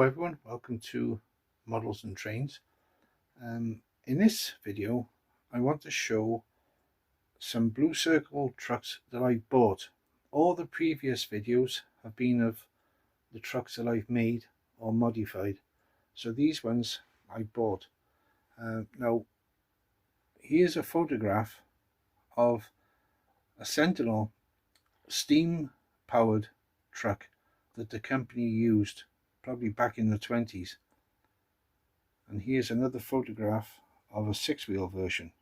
Hello everyone, welcome to Models and Trains. In this video I want to show some Blue Circle trucks that I bought. All the previous videos have been of the trucks that I've made or modified, so these ones I bought. Now here's a photograph of a Sentinel steam powered truck that the company used probably back in the 20s, and here's another photograph of a six-wheel version.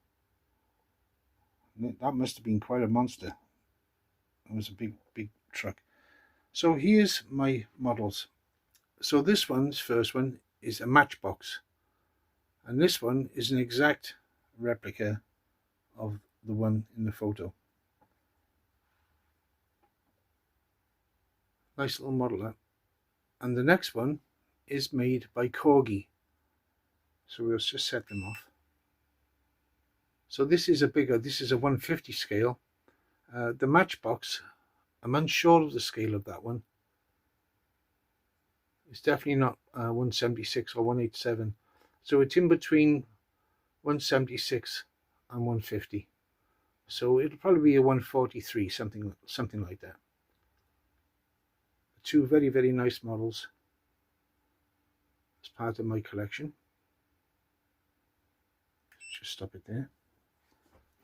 That must have been quite a monster. It was a big truck. So here's my models. So this first one is a Matchbox, and this one is an exact replica of the one in the photo. Nice little model that. And the next one is made by Corgi. So we'll just set them off. So this is this is a 150 scale. The Matchbox, I'm unsure of the scale of that one. It's definitely not 176 or 187. So it's in between 176 and 150. So it'll probably be a 143, something like that. Two very nice models as part of my collection. Just stop it there.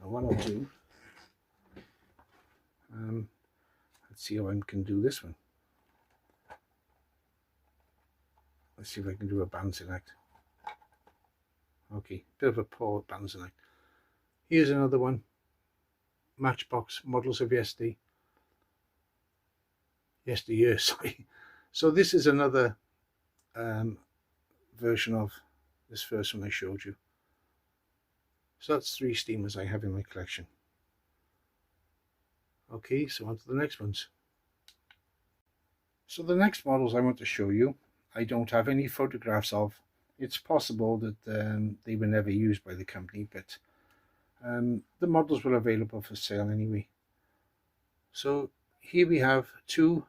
Now what I'll do, let's see how I can do this one. Let's see if I can do a balancing act. Okay, bit of a poor balancing act. Here's another one. Matchbox models of yesteryear, sorry. So this is another version of this first one I showed you. So that's 3 steamers I have in my collection. Okay, so on to the next ones. So the next models I want to show you, I don't have any photographs of. It's possible that they were never used by the company, but the models were available for sale anyway. So here we have 2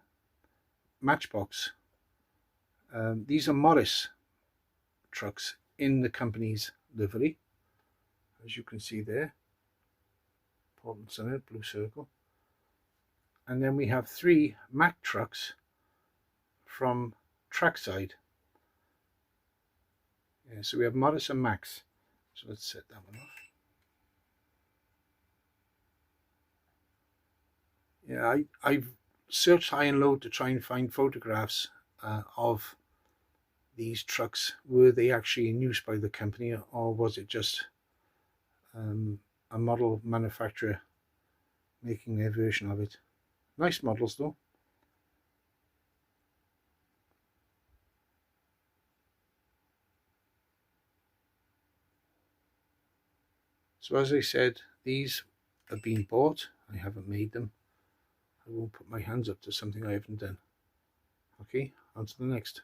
Matchbox. These are Morris trucks in the company's livery, as you can see there. Portland Summit, Blue Circle. And then we have 3 Mack trucks from Trackside. Yeah, so we have Morris and Macks. So let's set that one off. Yeah, I've searched high and low to try and find photographs of these trucks. Were they actually in use by the company, or was it just a model manufacturer making their version of it? Nice models though. So as I said, these have been bought. I haven't made them. I won't put my hands up to something I haven't done. Okay, on to the next.